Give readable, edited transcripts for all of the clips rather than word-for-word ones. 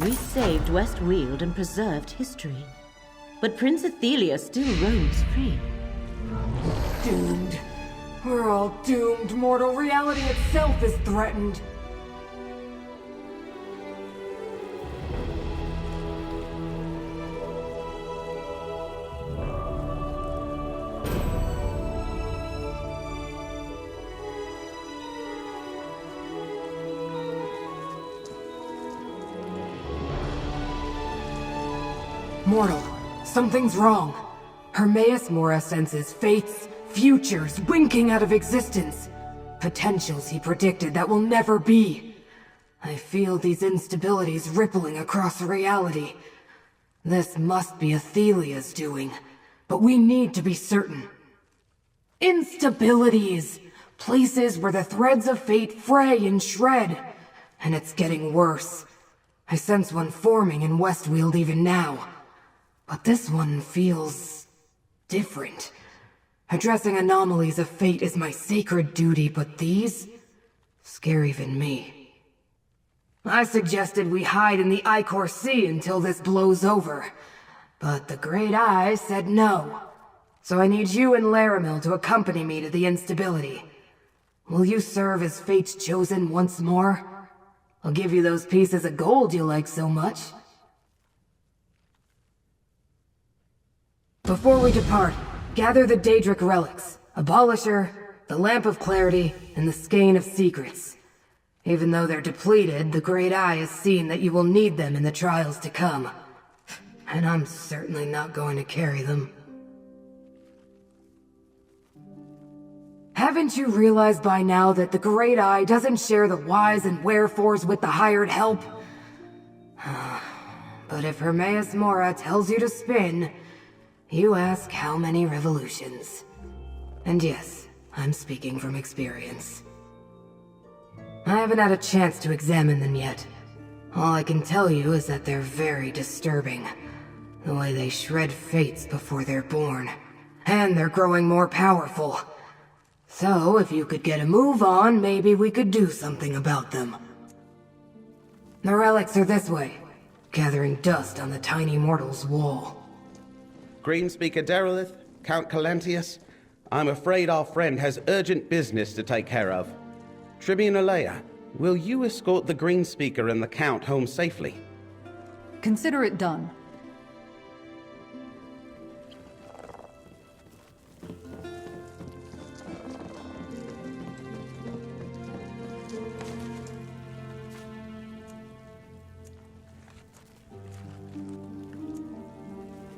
We saved Westweald and preserved history. But Prince Ithelia still roams free. Doomed. We're all doomed. Mortal reality itself is threatened. Mortal, something's wrong. Hermaeus Mora senses fates, futures, winking out of existence. Potentials he predicted that will never be. I feel these instabilities rippling across reality. This must be Ithelia's doing, but we need to be certain. Instabilities! Places where the threads of fate fray and shred. And it's getting worse. I sense one forming in Westweald even now. But this one feels different. Addressing anomalies of fate is my sacred duty, but these scare even me. I suggested we hide in the Icor Sea until this blows over, but the Great Eye said no. So I need you and Laramil to accompany me to the instability. Will you serve as fate's chosen once more? I'll give you those pieces of gold you like so much. Before we depart, gather the Daedric relics, Abolisher, the Lamp of Clarity, and the Skein of Secrets. Even though they're depleted, the Great Eye has seen that you will need them in the trials to come. And I'm certainly not going to carry them. Haven't you realized by now that the Great Eye doesn't share the whys and wherefores with the hired help? But if Hermaeus Mora tells you to spin, you ask how many revolutions. And yes, I'm speaking from experience. I haven't had a chance to examine them yet. All I can tell you is that they're very disturbing. The way they shred fates before they're born. And they're growing more powerful. So, if you could get a move on, maybe we could do something about them. The relics are this way, gathering dust on the tiny mortal's wall. Greenspeaker Derelith, Count Calentius, I'm afraid our friend has urgent business to take care of. Tribune Alea, will you escort the Greenspeaker and the Count home safely? Consider it done.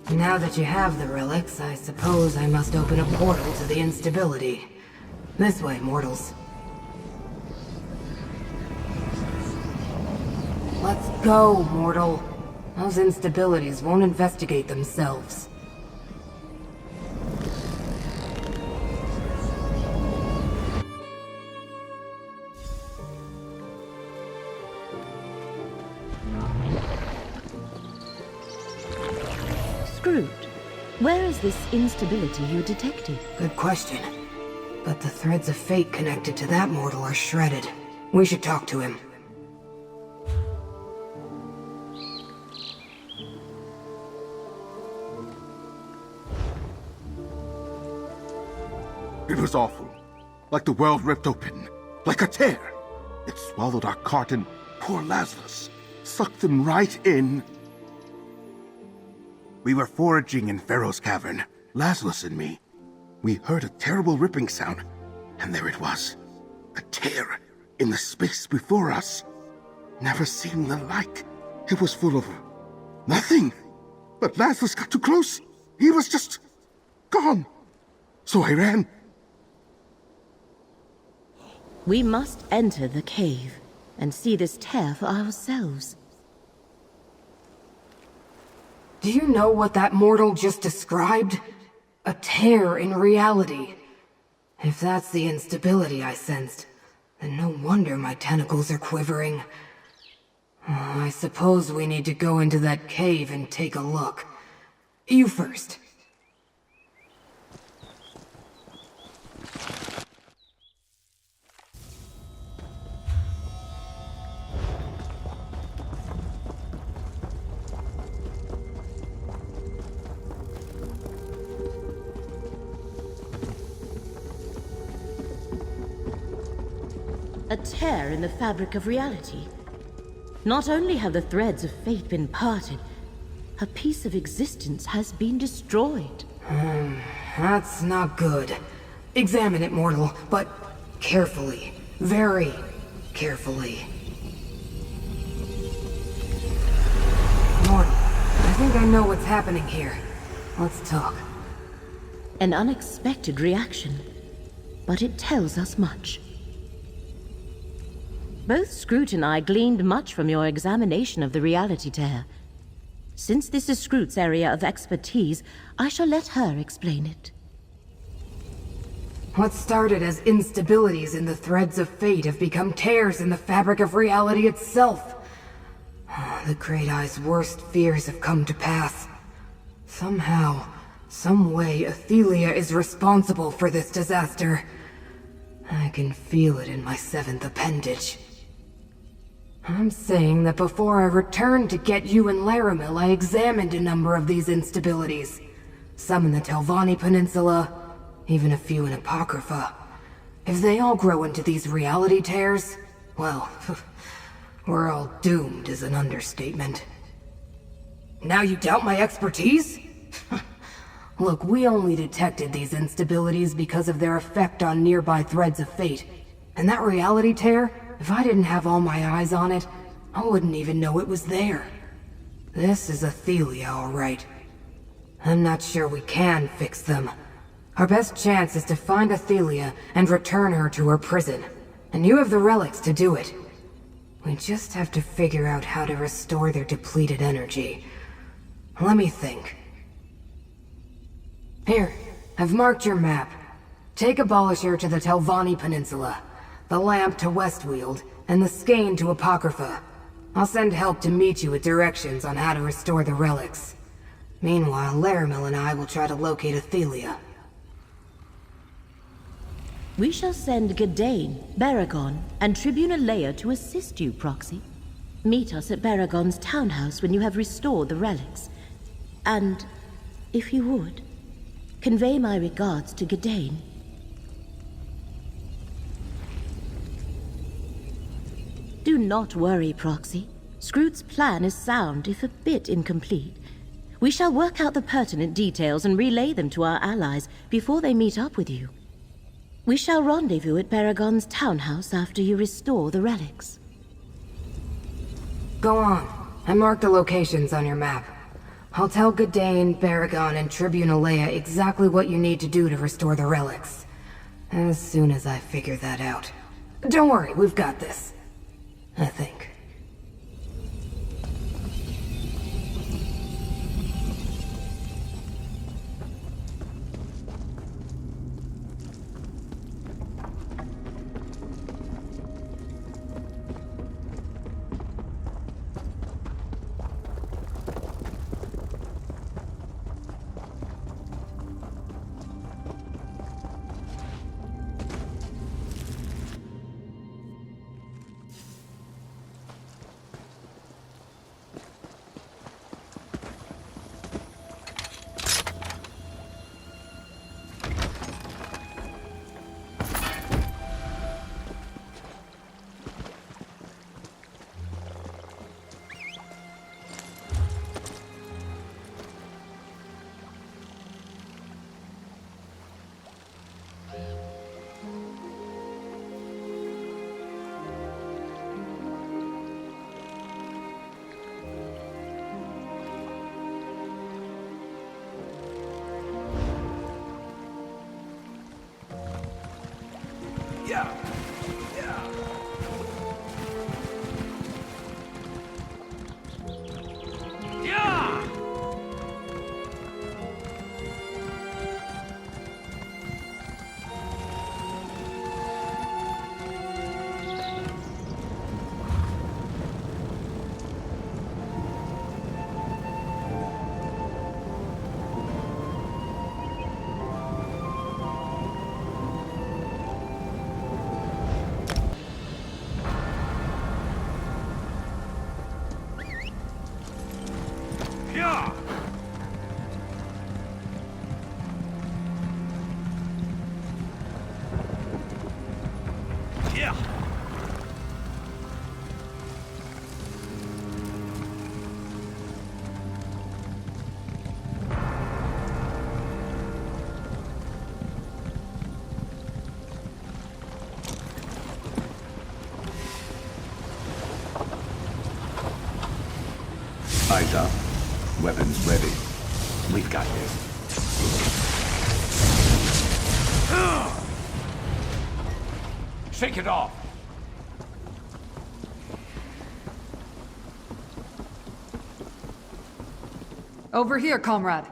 Now that you have the relics, I suppose I must open a portal to the instability. This way, mortals. Let's go, mortal. Those instabilities won't investigate themselves. Screwed. Where is this instability you detected? Good question. But the threads of fate connected to that mortal are shredded. We should talk to him. It was awful. Like the world ripped open. Like a tear. It swallowed our cart and poor Lazarus. Sucked him right in. We were foraging in Pharaoh's cavern, Lazarus and me. We heard a terrible ripping sound, and there it was. A tear in the space before us. Never seen the like. It was full of nothing. But Lazarus got too close. He was just gone. So I ran. We must enter the cave and see this tear for ourselves. Do you know what that mortal just described? A tear in reality. If that's the instability I sensed, then no wonder my tentacles are quivering. I suppose we need to go into that cave and take a look. You first. A tear in the fabric of reality. Not only have the threads of fate been parted, a piece of existence has been destroyed. That's not good. Examine it, mortal, but carefully. Very carefully. Mortal, I think I know what's happening here. Let's talk. An unexpected reaction, but it tells us much. Both Scroot and I gleaned much from your examination of the reality tear. Since this is Scroot's area of expertise, I shall let her explain it. What started as instabilities in the threads of fate have become tears in the fabric of reality itself. The Great Eye's worst fears have come to pass. Somehow, some way, Ithelia is responsible for this disaster. I can feel it in my seventh appendage. I'm saying that before I returned to get you and Laramil, I examined a number of these instabilities. Some in the Telvanni Peninsula, even a few in Apocrypha. If they all grow into these reality tears, well, we're all doomed is an understatement. Now you doubt my expertise? Look, we only detected these instabilities because of their effect on nearby threads of fate. And that reality tear, if I didn't have all my eyes on it, I wouldn't even know it was there. This is Ithelia, all right. I'm not sure we can fix them. Our best chance is to find Ithelia and return her to her prison. And you have the relics to do it. We just have to figure out how to restore their depleted energy. Let me think. Here, I've marked your map. Take Abolisher to the Telvanni Peninsula, the Lamp to Westweald, and the Skein to Apocrypha. I'll send help to meet you with directions on how to restore the relics. Meanwhile, Laramil and I will try to locate Ithelia. We shall send Gadain, Baragon, and Tribune Leia to assist you, Proxy. Meet us at Baragon's townhouse when you have restored the relics. And, if you would, convey my regards to Gadain. Do not worry, Proxy. Scroot's plan is sound, if a bit incomplete. We shall work out the pertinent details and relay them to our allies before they meet up with you. We shall rendezvous at Baragon's townhouse after you restore the relics. Go on. I marked the locations on your map. I'll tell Gadain, Baragon, and Tribune Leia exactly what you need to do to restore the relics. As soon as I figure that out. Don't worry, we've got this. I think. Light up. Weapons ready. We've got this. Shake it off! Over here, comrade.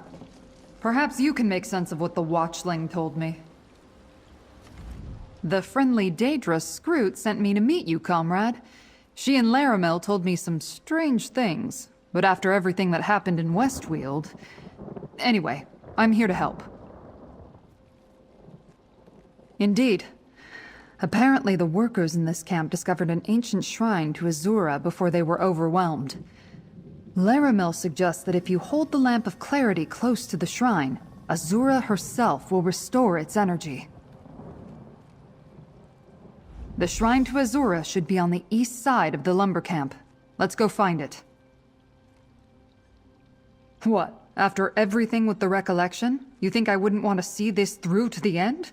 Perhaps you can make sense of what the Watchling told me. The friendly Daedra Scroot sent me to meet you, comrade. She and Laramel told me some strange things, but after everything that happened in Westweald... Anyway, I'm here to help. Indeed. Apparently the workers in this camp discovered an ancient shrine to Azura before they were overwhelmed. Laramel suggests that if you hold the Lamp of Clarity close to the shrine, Azura herself will restore its energy. The shrine to Azura should be on the east side of the lumber camp. Let's go find it. What? After everything with the recollection, you think I wouldn't want to see this through to the end?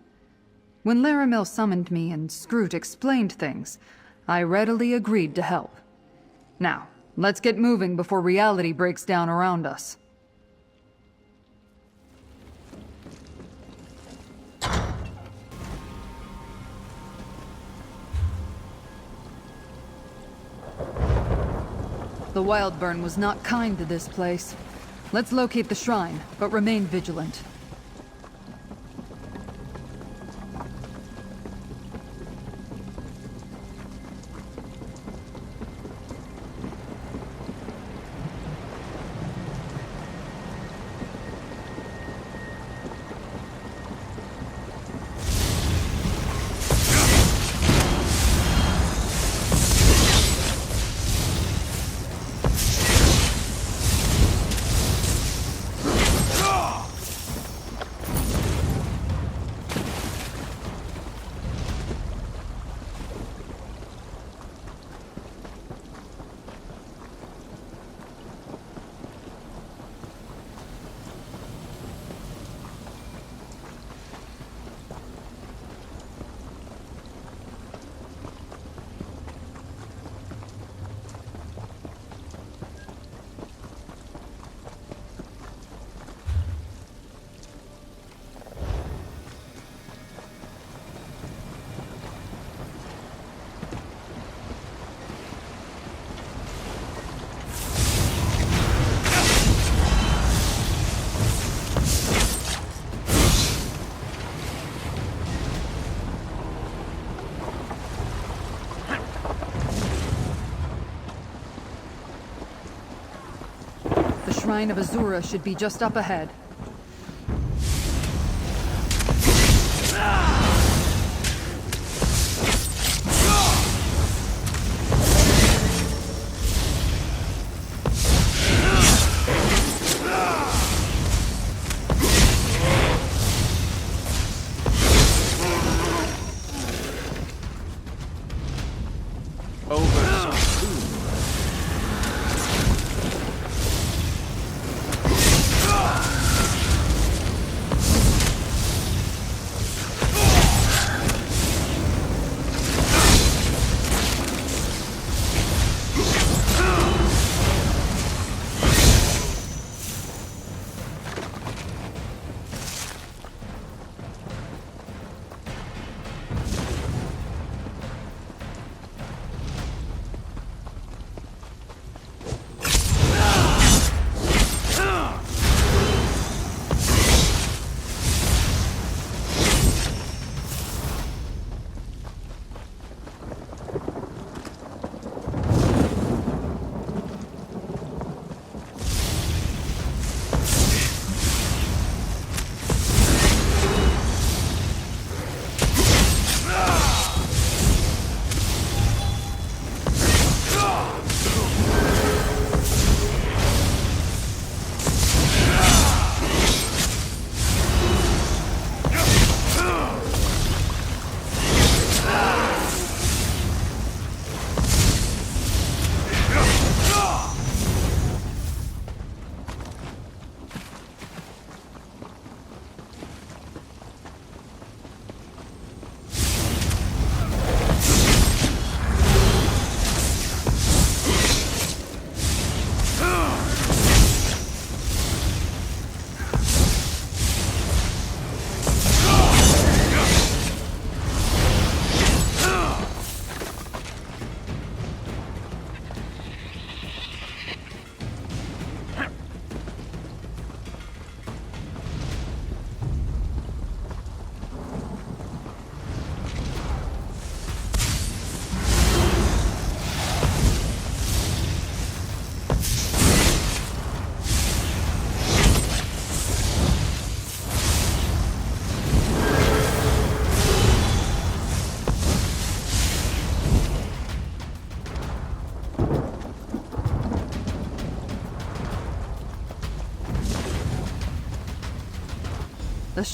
When Laramel summoned me and Scroot explained things, I readily agreed to help. Now, let's get moving before reality breaks down around us. The Wildburn was not kind to this place. Let's locate the shrine, but remain vigilant. The Shrine of Azura should be just up ahead.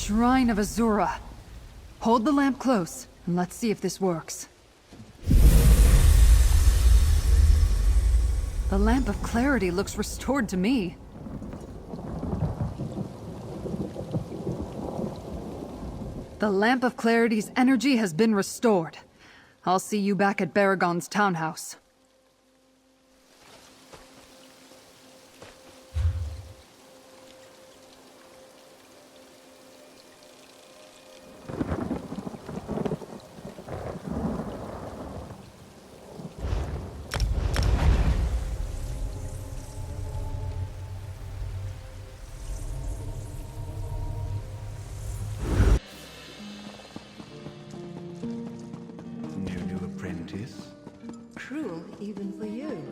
Shrine of Azura. Hold the lamp close, and let's see if this works. The Lamp of Clarity looks restored to me. The Lamp of Clarity's energy has been restored. I'll see you back at Baragon's townhouse. New apprentice. Cruel even for you.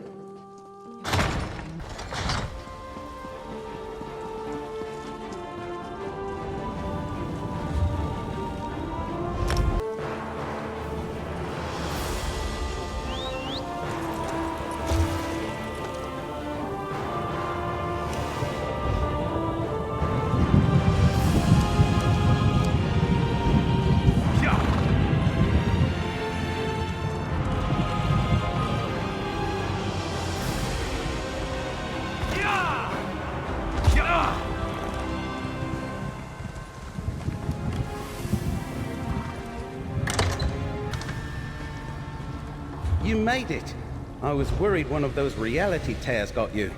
You made it! I was worried one of those reality tears got you.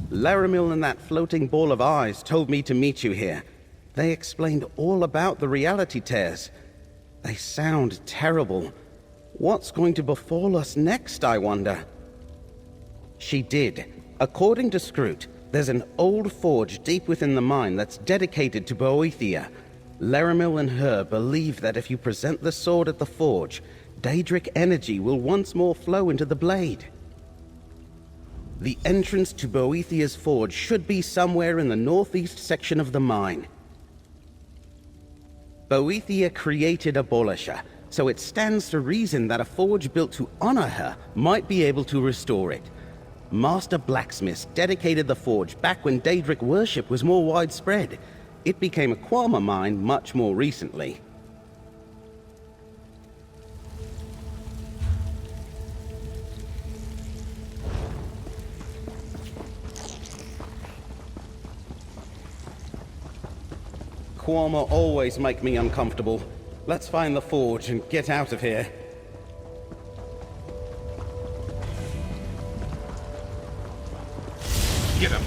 Laramil and that floating ball of eyes told me to meet you here. They explained all about the reality tears. They sound terrible. What's going to befall us next, I wonder? She did. According to Scroot, there's an old forge deep within the mine that's dedicated to Boethia. Laramil and her believe that if you present the sword at the forge, Daedric energy will once more flow into the blade. The entrance to Boethia's forge should be somewhere in the northeast section of the mine. Boethia created Abolisher, so it stands to reason that a forge built to honor her might be able to restore it. Master blacksmiths dedicated the forge back when Daedric worship was more widespread. It became a Qualma mine much more recently. Qualma always make me uncomfortable. Let's find the forge and get out of here. Get him!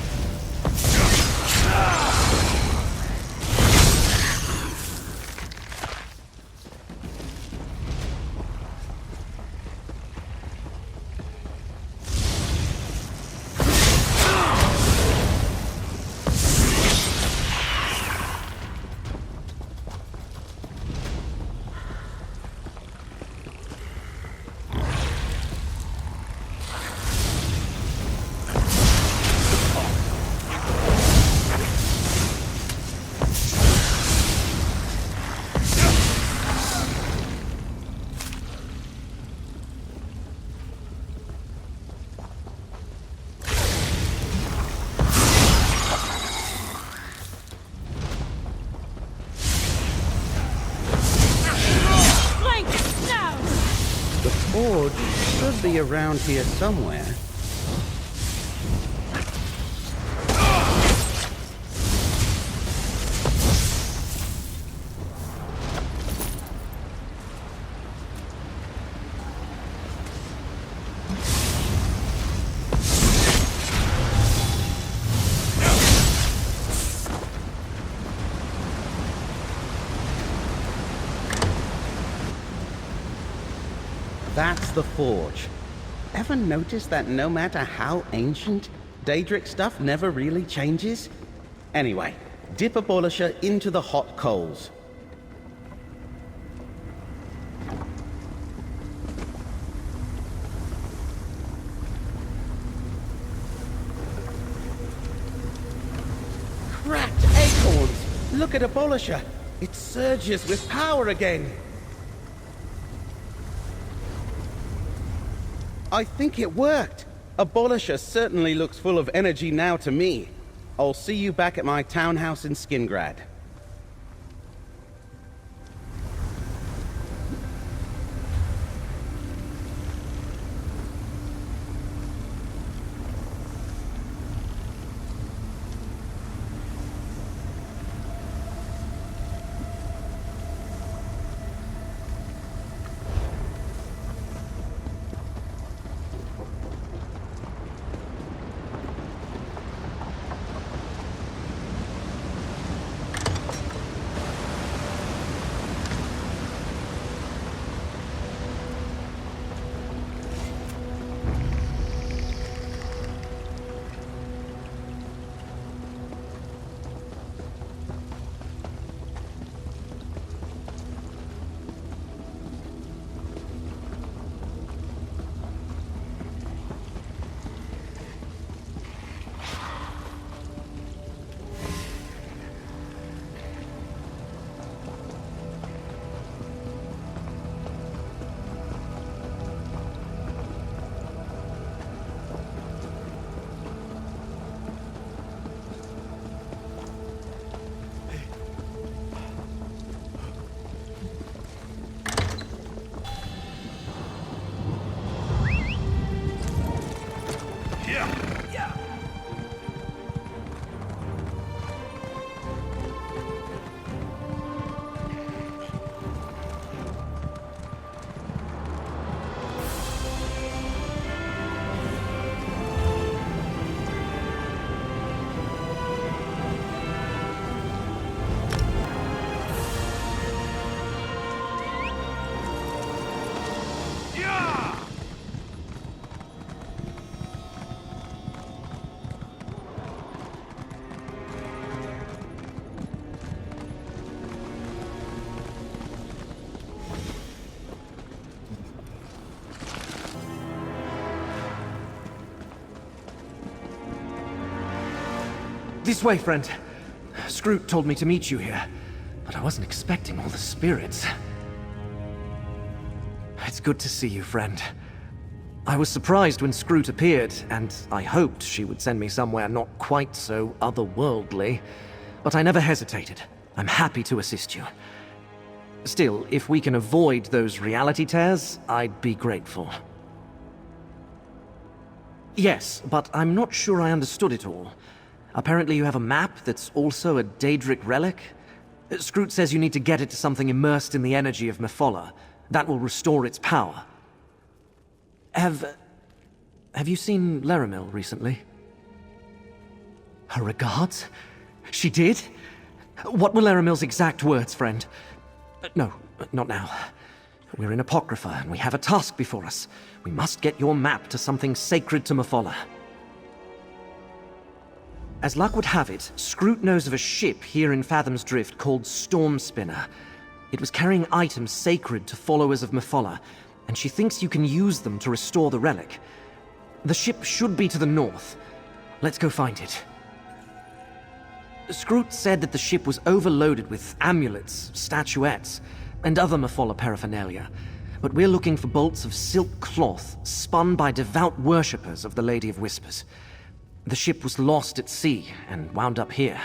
Forge should be around here somewhere. That's the forge. Ever notice that no matter how ancient, Daedric stuff never really changes? Anyway, dip Abolisher into the hot coals. Cracked acorns! Look at Abolisher! It surges with power again! I think it worked. Abolisher certainly looks full of energy now to me. I'll see you back at my townhouse in Skingrad. This way, friend. Scroot told me to meet you here, but I wasn't expecting all the spirits. It's good to see you, friend. I was surprised when Scroot appeared, and I hoped she would send me somewhere not quite so otherworldly, but I never hesitated. I'm happy to assist you. Still, if we can avoid those reality tears, I'd be grateful. Yes, but I'm not sure I understood it all. Apparently you have a map that's also a Daedric relic? Scroot says you need to get it to something immersed in the energy of Mephola. That will restore its power. Have you seen Laramil recently? Her regards? She did? What were Laramil's exact words, friend? No, not now. We're in Apocrypha, and we have a task before us. We must get your map to something sacred to Mephola. As luck would have it, Scroot knows of a ship here in Fathom's Drift called Stormspinner. It was carrying items sacred to followers of Mephola, and she thinks you can use them to restore the relic. The ship should be to the north. Let's go find it. Scroot said that the ship was overloaded with amulets, statuettes, and other Mephola paraphernalia, but we're looking for bolts of silk cloth spun by devout worshippers of the Lady of Whispers. The ship was lost at sea and wound up here.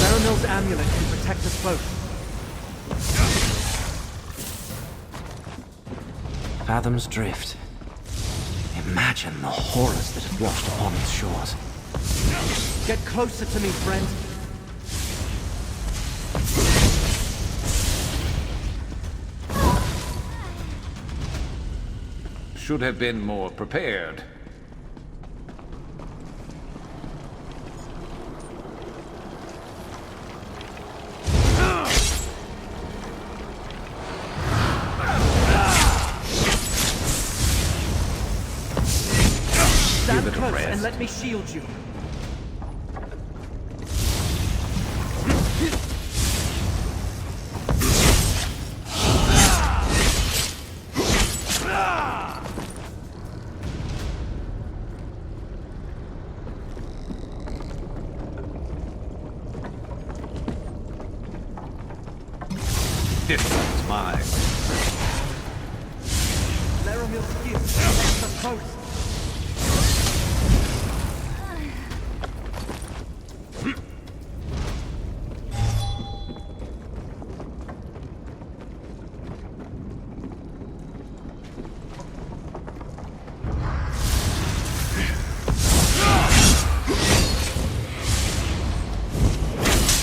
Laramil's amulet can protect us both. Fathom's Drift. Imagine the horrors that have washed upon its shores. Get closer to me, friend. Should have been more prepared. Stand close and let me shield you. This one's mine. Laramil's gift protects us both.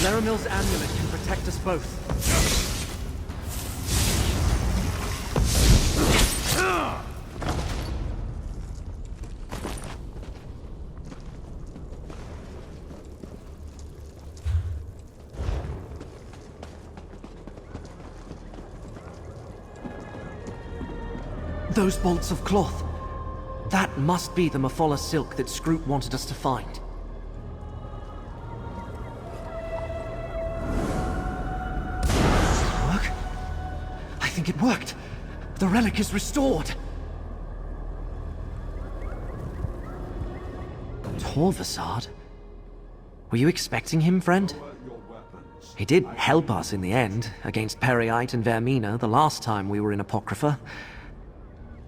Laramil's amulet can protect us both. Those bolts of cloth. That must be the Mephola silk that Scroot wanted us to find. Work? I think it worked. The relic is restored. Torvasad? Were you expecting him, friend? He did help us in the end, against Periite and Vermina the last time we were in Apocrypha.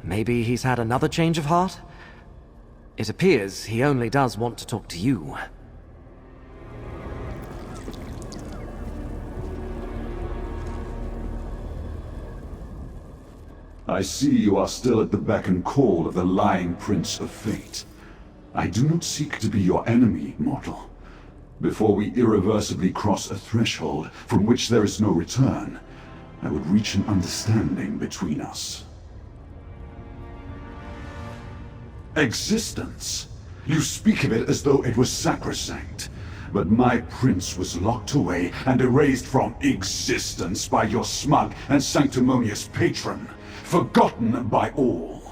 Maybe he's had another change of heart? It appears he only does want to talk to you. I see you are still at the beck and call of the lying Prince of Fate. I do not seek to be your enemy, mortal. Before we irreversibly cross a threshold from which there is no return, I would reach an understanding between us. Existence. You speak of it as though it was sacrosanct. But my prince was locked away and erased from existence by your smug and sanctimonious patron. Forgotten by all.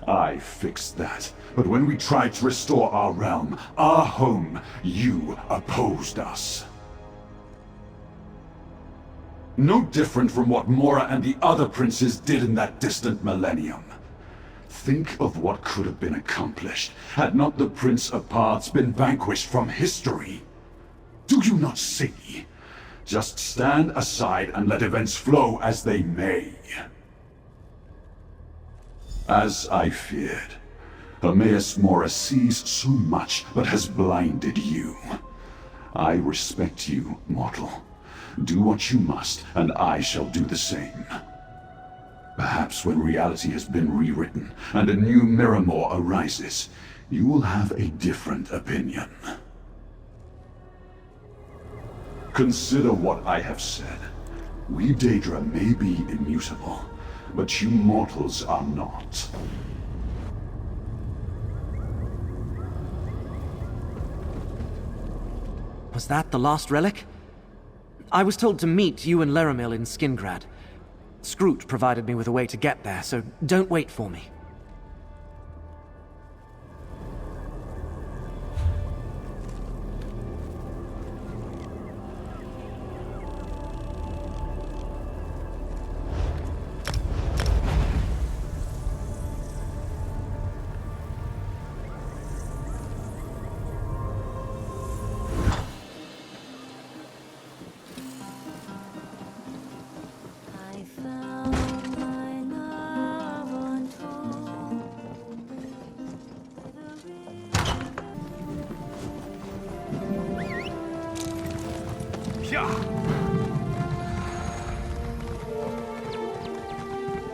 I fixed that. But when we tried to restore our realm, our home, you opposed us. No different from what Mora and the other princes did in that distant millennium. Think of what could have been accomplished had not the Prince of Paths been vanquished from history. Do you not see? Just stand aside and let events flow as they may. As I feared, Hermaeus Mora sees so much but has blinded you. I respect you, mortal. Do what you must, and I shall do the same. Perhaps when reality has been rewritten and a new Miramor arises, you will have a different opinion. Consider what I have said. We Daedra may be immutable, but you mortals are not. Was that the last relic? I was told to meet you and Laramil in Skingrad. Scroot provided me with a way to get there, so don't wait for me.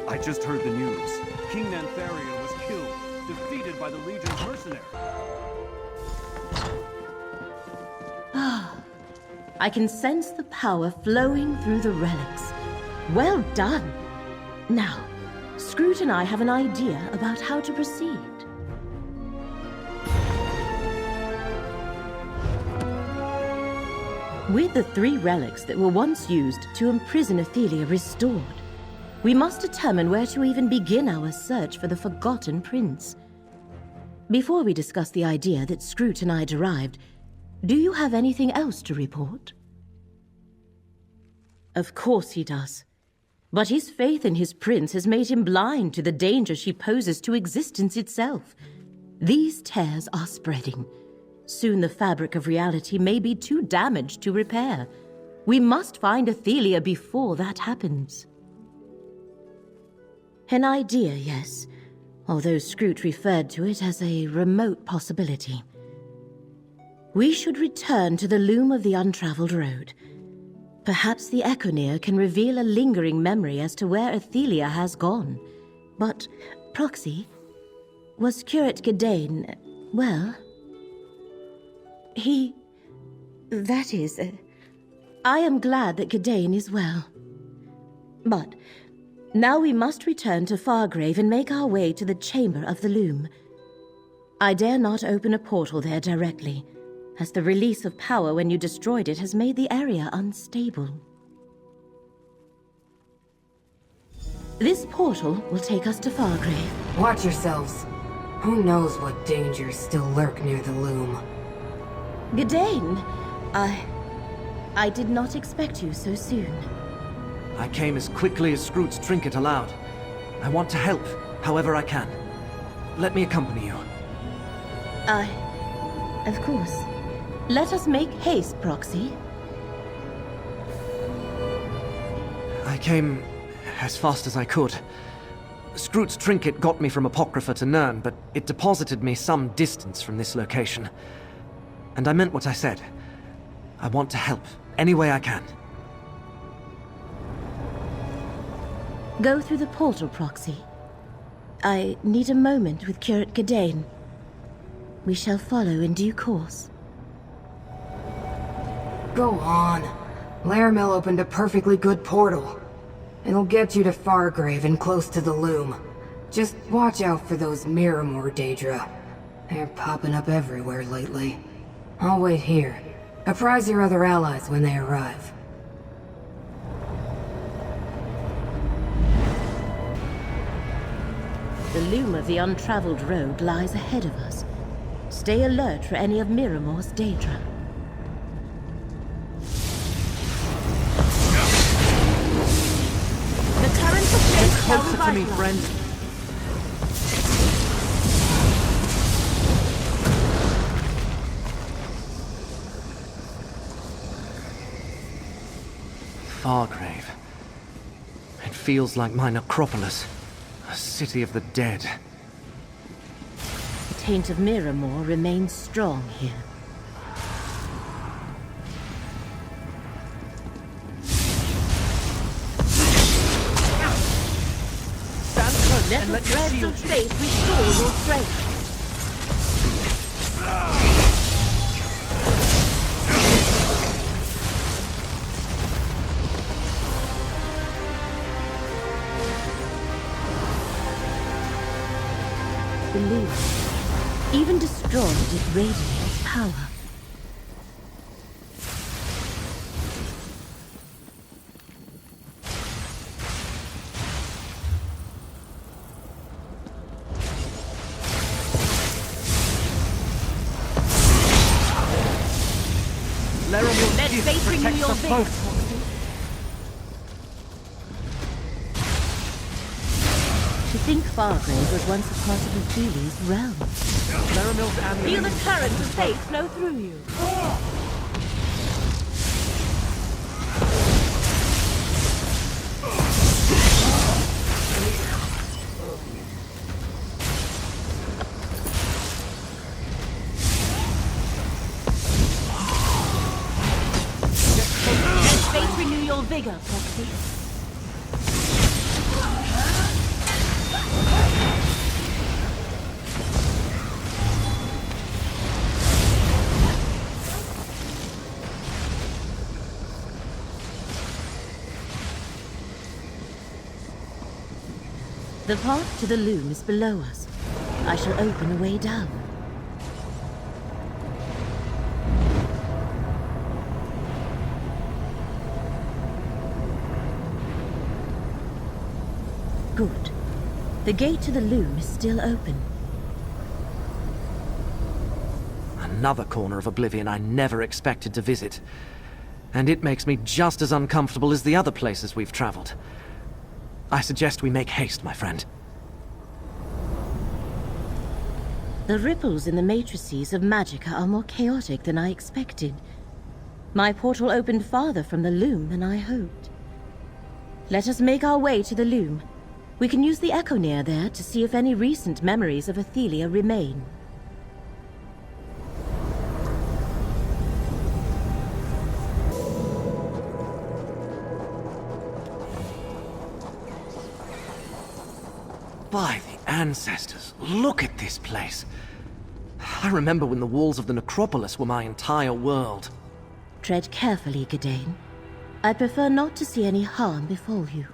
I just heard the news. King Nantharian was killed, defeated by the Legion's mercenaries. I can sense the power flowing through the relics. Well done! Now, Scroot and I have an idea about how to proceed. With the 3 relics that were once used to imprison Ithelia restored, we must determine where to even begin our search for the Forgotten Prince. Before we discuss the idea that Scroot and I derived, do you have anything else to report? Of course he does. But his faith in his prince has made him blind to the danger she poses to existence itself. These tears are spreading. Soon the fabric of reality may be too damaged to repair. We must find Ithelia before that happens. An idea, yes, although Scroot referred to it as a remote possibility. We should return to the loom of the untraveled road. Perhaps the Echoneer can reveal a lingering memory as to where Ithelia has gone. But, Proxy, was Curate Gedane, well? That is, I am glad that Gedane is well. But, now we must return to Fargrave and make our way to the Chamber of the Loom. I dare not open a portal there directly, as the release of power when you destroyed it has made the area unstable. This portal will take us to Fargrave. Watch yourselves. Who knows what dangers still lurk near the loom? Gedane, I did not expect you so soon. I came as quickly as Scroot's trinket allowed. I want to help, however I can. Let me accompany you. Of course. Let us make haste, Proxy. I came as fast as I could. Scroot's trinket got me from Apocrypha to Nirn, but it deposited me some distance from this location. And I meant what I said. I want to help, any way I can. Go through the portal, Proxy. I need a moment with Curate Gedane. We shall follow in due course. Go on. Laramil opened a perfectly good portal. It'll get you to Fargrave and close to the loom. Just watch out for those Miramor, Daedra. They're popping up everywhere lately. I'll wait here. Apprise your other allies when they arrive. The loom of the untraveled road lies ahead of us. Stay alert for any of Miramor's Daedra. The currents of fate shall Closer to me, revitalize. friend. Fargrave. It feels like my necropolis. A city of the dead. The taint of Miramor remains strong here. Stand close Let and the let your threads shield of fate restore your strength. The loom, even destroyed, it radiates power. Laramil's Let gift fate renew protects your us vigor, both. Proxy. To think Fargrave was once a part of Iphelia's realm. Laramil's Feel amulet. the current of fate flow through you. Let fate renew your vigor, Proxy. The path to the loom is below us. I shall open a way down. Good. The gate to the loom is still open. Another corner of Oblivion I never expected to visit. And it makes me just as uncomfortable as the other places we've traveled. I suggest we make haste, my friend. The ripples in the matrices of Magicka are more chaotic than I expected. My portal opened farther from the loom than I hoped. Let us make our way to the loom. We can use the echo near there to see if any recent memories of Ithelia remain. By the ancestors, look at this place. I remember when the walls of the necropolis were my entire world. Tread carefully, Gadain. I prefer not to see any harm befall you.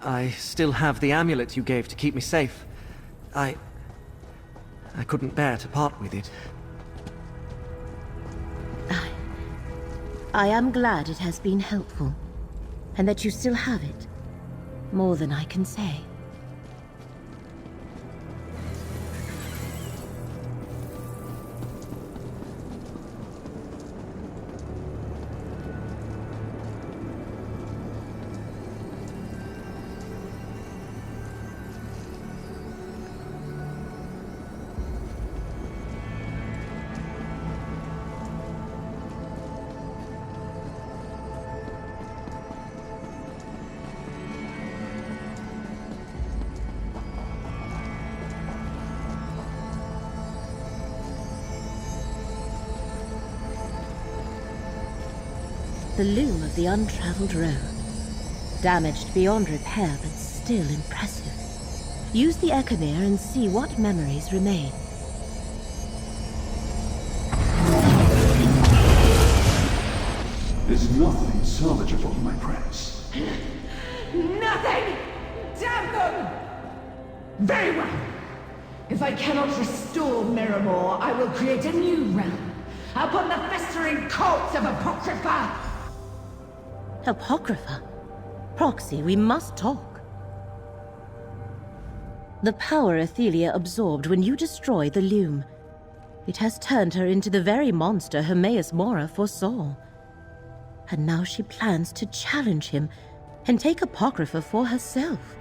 I still have the amulet you gave to keep me safe. I couldn't bear to part with it. I am glad it has been helpful, and that you still have it. More than I can say. The loom of the untraveled road. Damaged beyond repair, but still impressive. Use the Ecomere and see what memories remain. There's nothing salvageable, my prince. Nothing! Damn them! Very well. If I cannot restore Miramore, I will create a new realm upon the festering corpse of Apocrypha! Apocrypha? Proxy, we must talk. The power Ithelia absorbed when you destroyed the loom. It has turned her into the very monster Hermaeus Mora foresaw. And now she plans to challenge him and take Apocrypha for herself.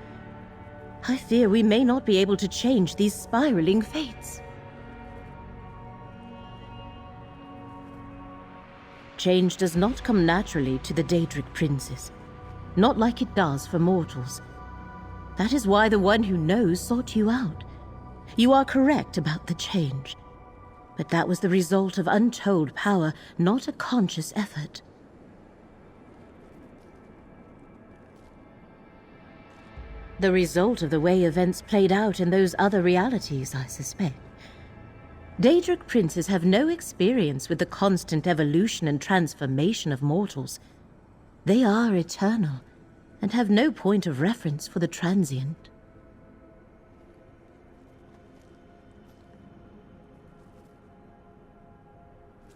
I fear we may not be able to change these spiraling fates. Change does not come naturally to the Daedric princes, not like it does for mortals. That is why the one who knows sought you out. You are correct about the change, but that was the result of untold power, not a conscious effort. The result of the way events played out in those other realities, I suspect. Daedric princes have no experience with the constant evolution and transformation of mortals. They are eternal, and have no point of reference for the transient.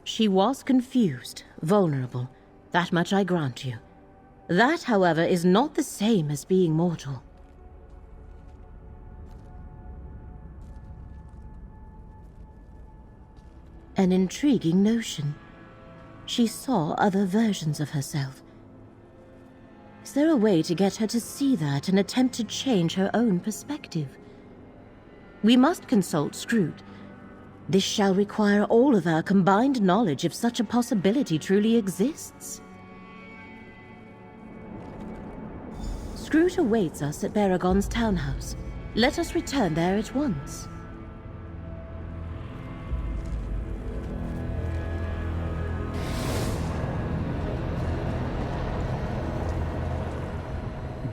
She was confused, vulnerable. That much I grant you. That, however, is not the same as being mortal. An intriguing notion. She saw other versions of herself. Is there a way to get her to see that and attempt to change her own perspective? We must consult Scroote. This shall require all of our combined knowledge if such a possibility truly exists. Scroote awaits us at Baragon's townhouse. Let us return there at once.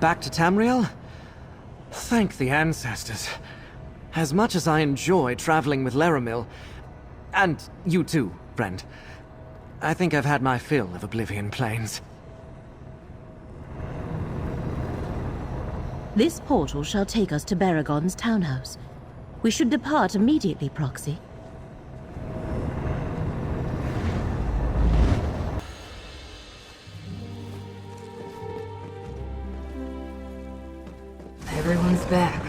Back to Tamriel? Thank the ancestors. As much as I enjoy traveling with Laramil, and you too, friend, I think I've had my fill of Oblivion Plains. This portal shall take us to Baragon's townhouse. We should depart immediately, Proxy. Everyone's back.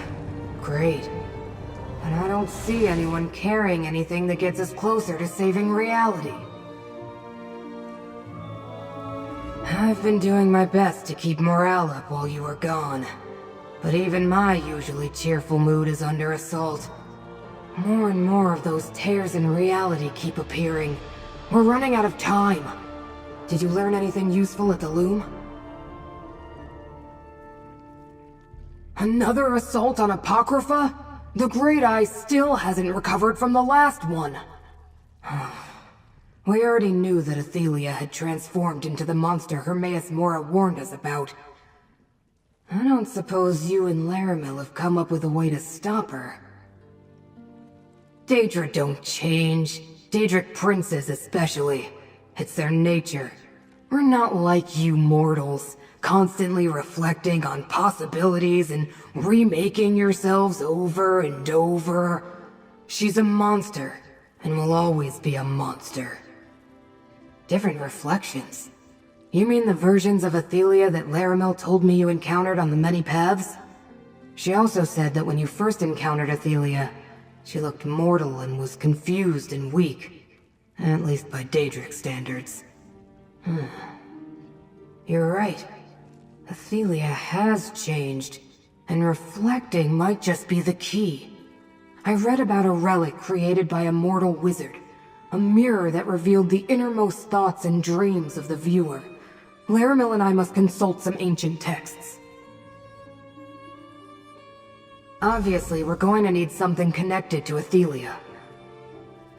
Great. And I don't see anyone carrying anything that gets us closer to saving reality. I've been doing my best to keep morale up while you were gone. But even my usually cheerful mood is under assault. More and more of those tears in reality keep appearing. We're running out of time. Did you learn anything useful at the loom? Another assault on Apocrypha? The Great Eye still hasn't recovered from the last one. We already knew that Ithelia had transformed into the monster Hermaeus Mora warned us about. I don't suppose you and Laramil have come up with a way to stop her. Daedra don't change. Daedric princes especially. It's their nature. We're not like you mortals, constantly reflecting on possibilities and remaking yourselves over and over. She's a monster, and will always be a monster. Different reflections? You mean the versions of Ithelia that Laramil told me you encountered on the many paths? She also said that when you first encountered Ithelia, she looked mortal and was confused and weak. At least by Daedric standards. You're right. Ithelia has changed, and reflecting might just be the key. I read about a relic created by a mortal wizard. A mirror that revealed the innermost thoughts and dreams of the viewer. Laramil and I must consult some ancient texts. Obviously, we're going to need something connected to Ithelia.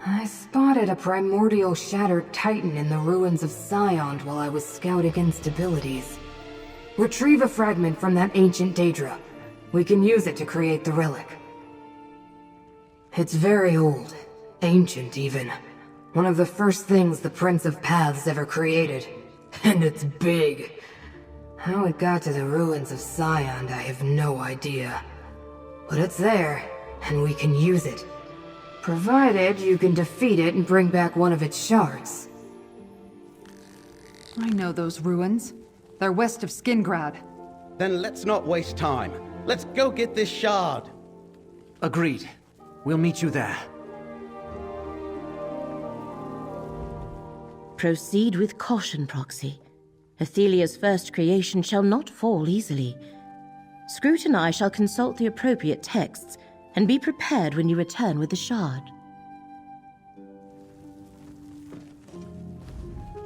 I spotted a primordial shattered titan in the ruins of Scion while I was scouting instabilities. Retrieve a fragment from that ancient Daedra. We can use it to create the relic. It's very old. Ancient, even. One of the first things the Prince of Paths ever created. And it's big. How it got to the ruins of Scion, I have no idea. But it's there, and we can use it. Provided you can defeat it and bring back one of its shards. I know those ruins. They're west of Skingrad. Then let's not waste time. Let's go get this shard. Agreed. We'll meet you there. Proceed with caution, Proxy. Ithelia's first creation shall not fall easily. Scroot and I shall consult the appropriate texts, and be prepared when you return with the shard.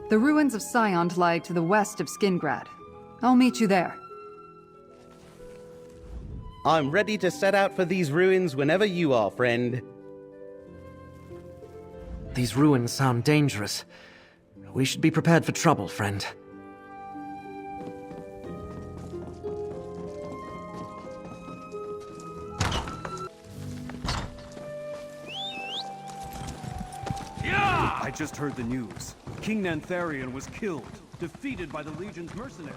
The ruins of Scion lie to the west of Skingrad. I'll meet you there. I'm ready to set out for these ruins whenever you are, friend. These ruins sound dangerous. We should be prepared for trouble, friend. I just heard the news. King Nantharian was killed, defeated by the Legion's mercenaries.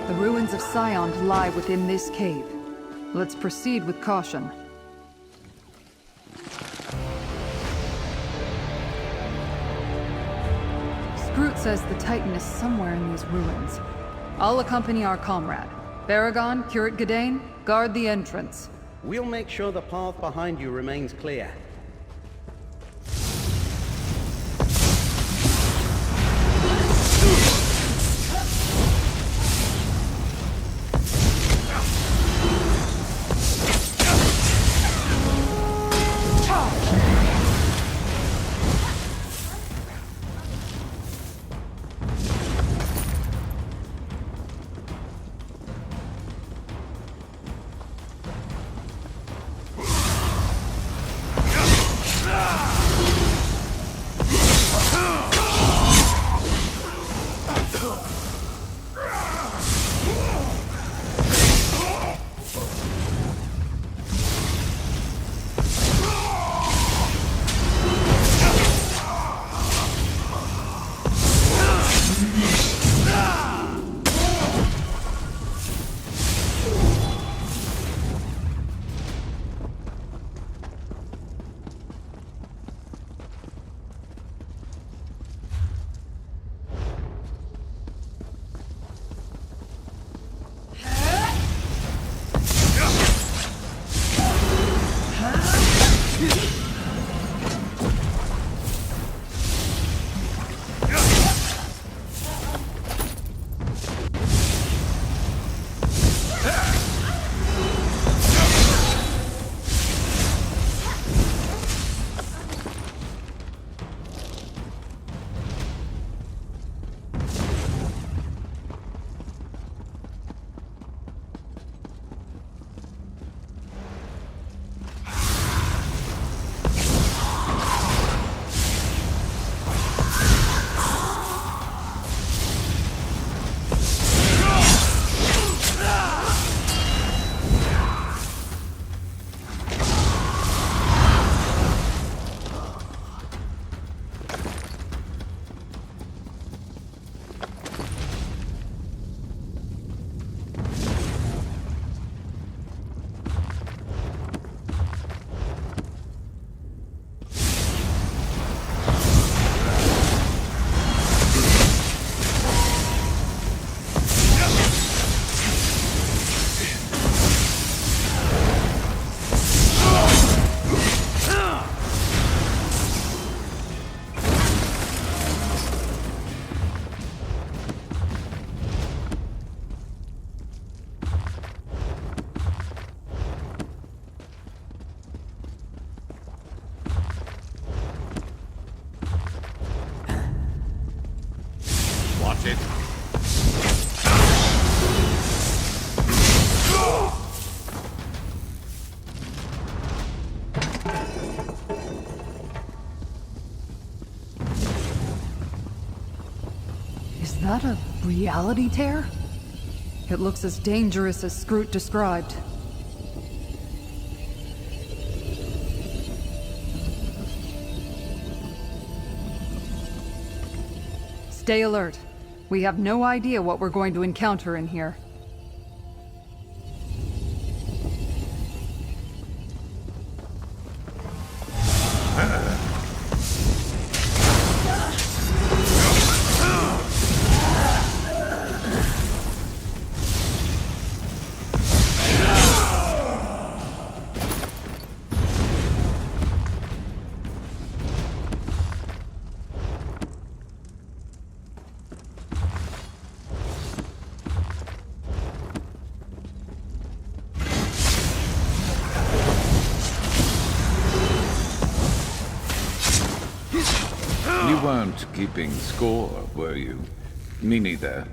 The ruins of Scion lie within this cave. Let's proceed with caution. Scroot says the Titan is somewhere in these ruins. I'll accompany our comrade. Baragon, Curate Gadain, guard the entrance. We'll make sure the path behind you remains clear. that a reality tear? It looks as dangerous as Scroot described. Stay alert. We have no idea what we're going to encounter in here. You weren't keeping score, were you? Me neither.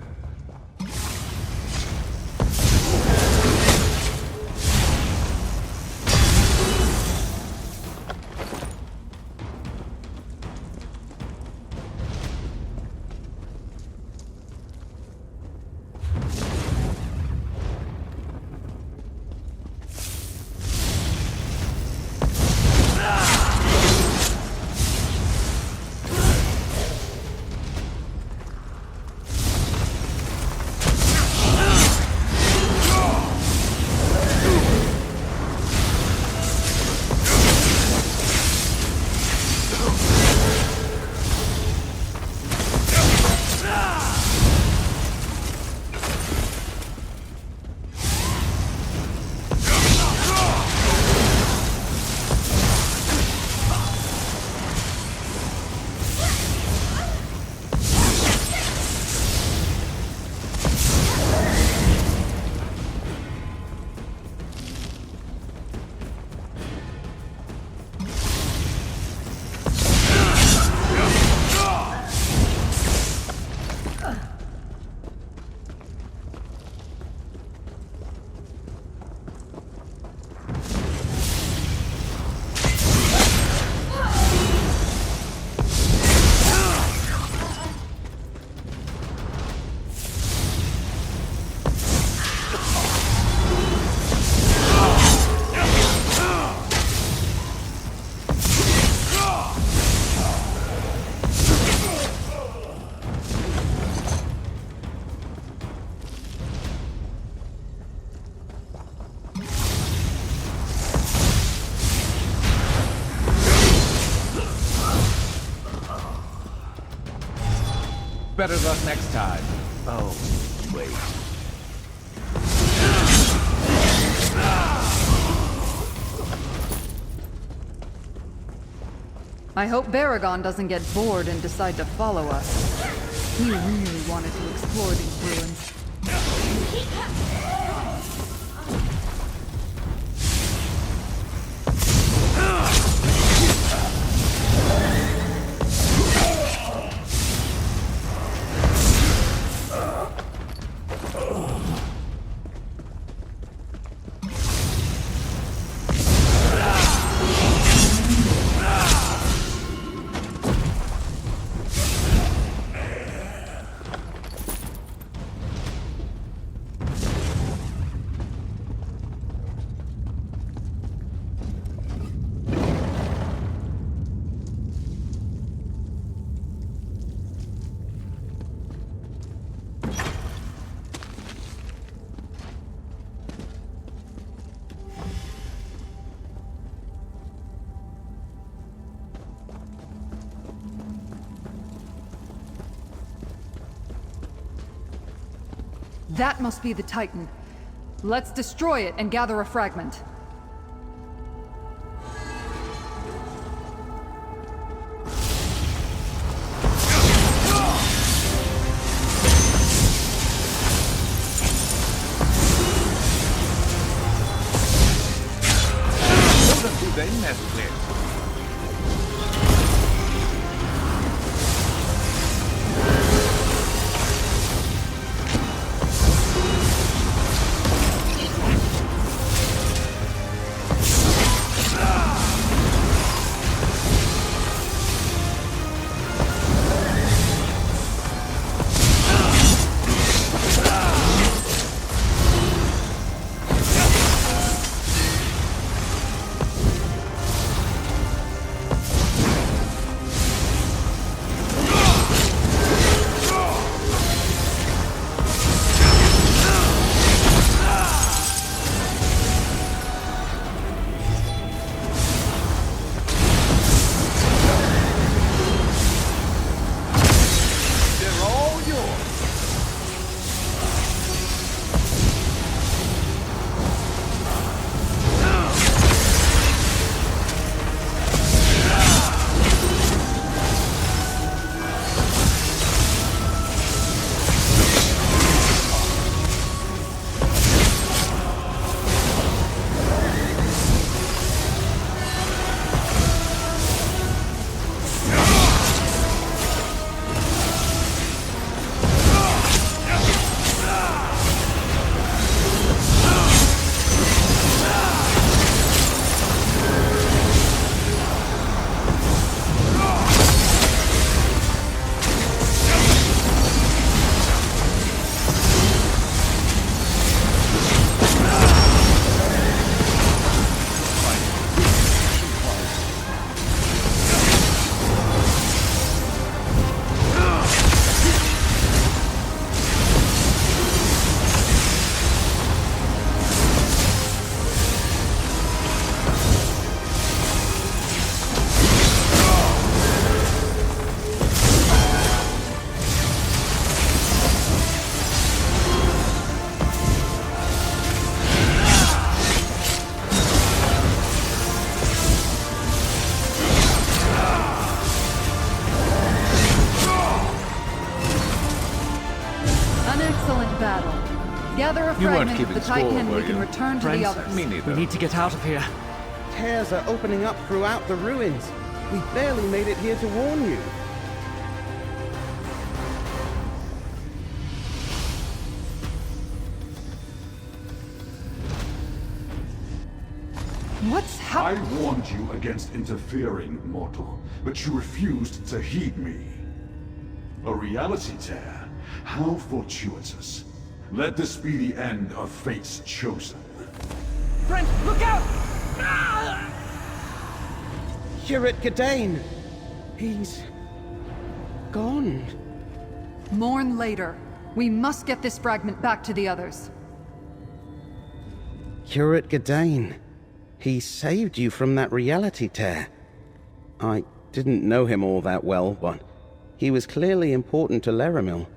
Better luck next time. Oh, wait. I hope Baragon doesn't get bored and decide to follow us. He really wanted to explore these ruins. That must be the Titan. Let's destroy it and gather a fragment. Look who they messed with. a You weren't fragment of keeping the score, Titan and were we can you? return to Friends, the others. Me neither. We need to get out of here. Tears are opening up throughout the ruins. We barely made it here to warn you. What's I happening? warned you against interfering, mortal, but you refused to heed me. A reality tear? How fortuitous. Let this be the end of fate's chosen. Friend, look out! Curate Gadain! He's... gone. Mourn later. We must get this fragment back to the others. Curate Gadain. He saved you from that reality tear. I didn't know him all that well, but he was clearly important to Laramil.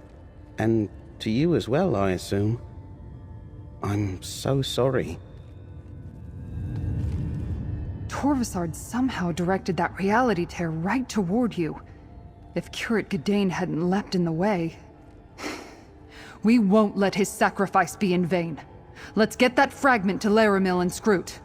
And to you as well, I assume. I'm so sorry. Torvasard somehow directed that reality tear right toward you. If Curate Gadain hadn't leapt in the way... We won't let his sacrifice be in vain. Let's get that fragment to Laramil and Scroot.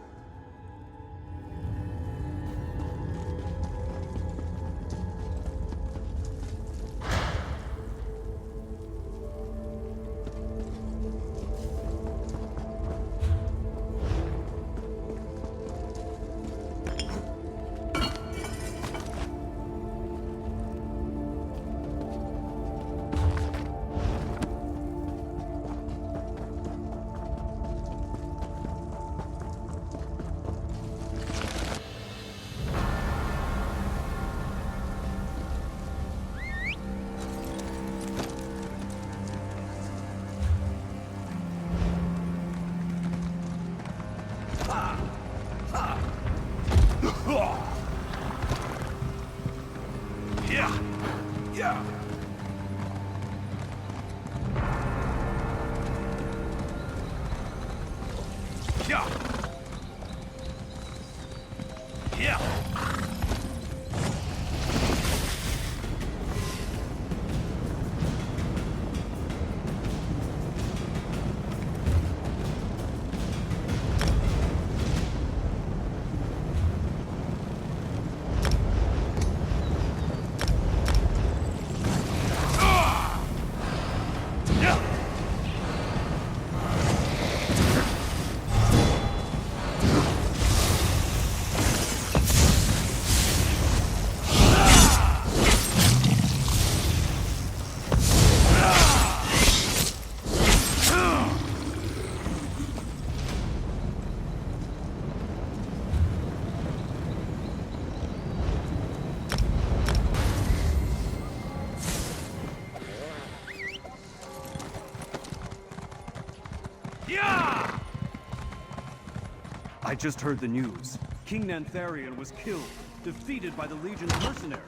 I just heard the news. King Nantharian was killed, defeated by the Legion's mercenary.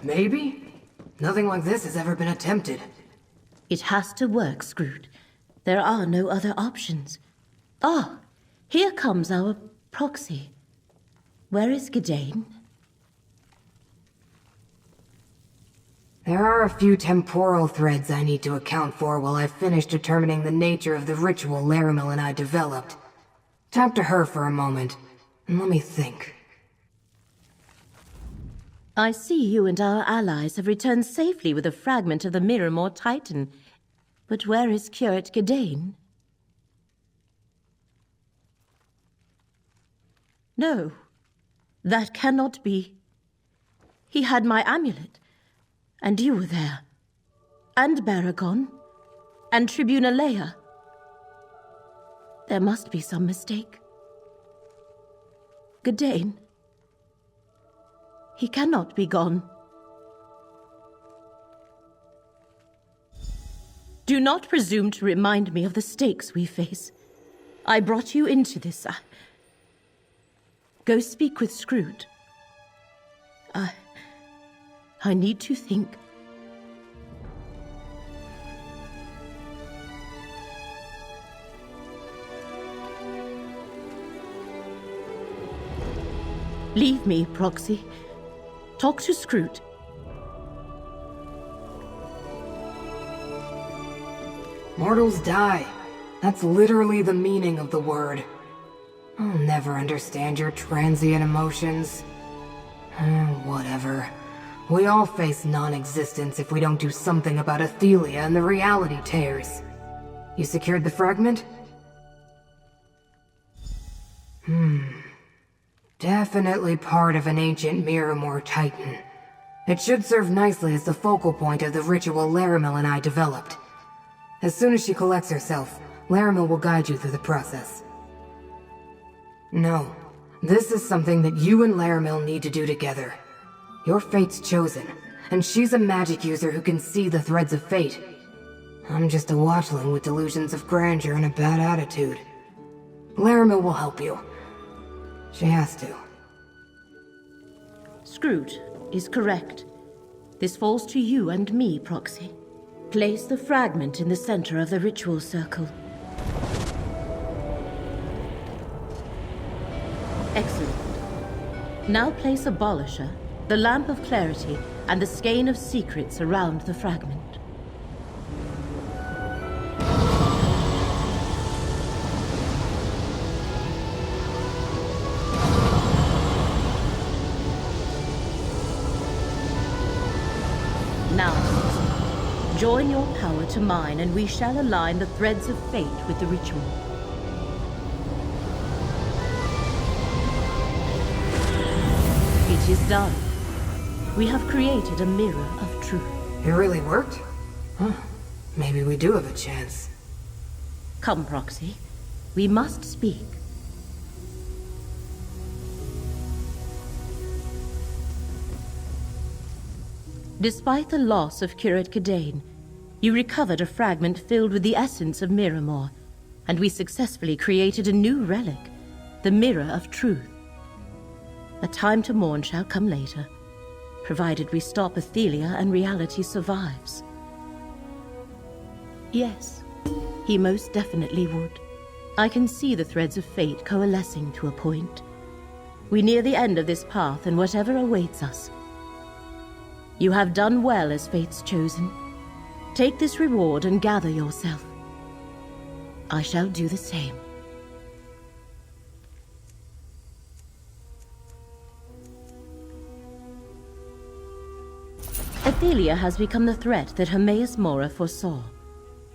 Maybe? Nothing like this has ever been attempted. It has to work, Scroot. There are no other options. Ah, here comes our proxy. Where is Gadain? There are a few temporal threads I need to account for while I finish determining the nature of the ritual Laramil and I developed. Talk to her for a moment, and let me think. I see you and our allies have returned safely with a fragment of the Miramor Titan. But where is Curate Gadain? No, that cannot be. He had my amulet, and you were there. And Baragon, and Tribuna Leia. There must be some mistake. Gadain. He cannot be gone. Do not presume to remind me of the stakes we face. I brought you into this. Go speak with Scroot. I need to think. Leave me, Proxy. Talk to Scroot. Mortals die. That's literally the meaning of the word. I'll never understand your transient emotions. Whatever. We all face non-existence if we don't do something about Ithelia and the reality tears. You secured the fragment? Definitely part of an ancient Miramor Titan. It should serve nicely as the focal point of the ritual Laramil and I developed. As soon as she collects herself, Laramil will guide you through the process. No, this is something that you and Laramil need to do together. Your fate's chosen, and she's a magic user who can see the threads of fate. I'm just a watchling with delusions of grandeur and a bad attitude. Laramil will help you. She has to. Scroot is correct. This falls to you and me, Proxy. Place the fragment in the center of the ritual circle. Excellent. Now place Abolisher, the Lamp of Clarity, and the Skein of Secrets around the fragment. Now, join your power to mine, and we shall align the threads of fate with the ritual. It is done. We have created a mirror of truth. It really worked? Huh. Maybe we do have a chance. Come, Proxy. We must speak. Despite the loss of Curate Cadane, you recovered a fragment filled with the essence of Miramor, and we successfully created a new relic, the Mirror of Truth. A time to mourn shall come later, provided we stop Ithelia and reality survives. Yes, he most definitely would. I can see the threads of fate coalescing to a point. We near the end of this path, and whatever awaits us. You have done well as fate's chosen. Take this reward and gather yourself. I shall do the same. Ithelia has become the threat that Hermaeus Mora foresaw,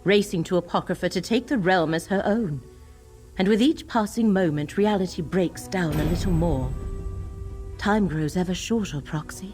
racing to Apocrypha to take the realm as her own. And with each passing moment, reality breaks down a little more. Time grows ever shorter, Proxy.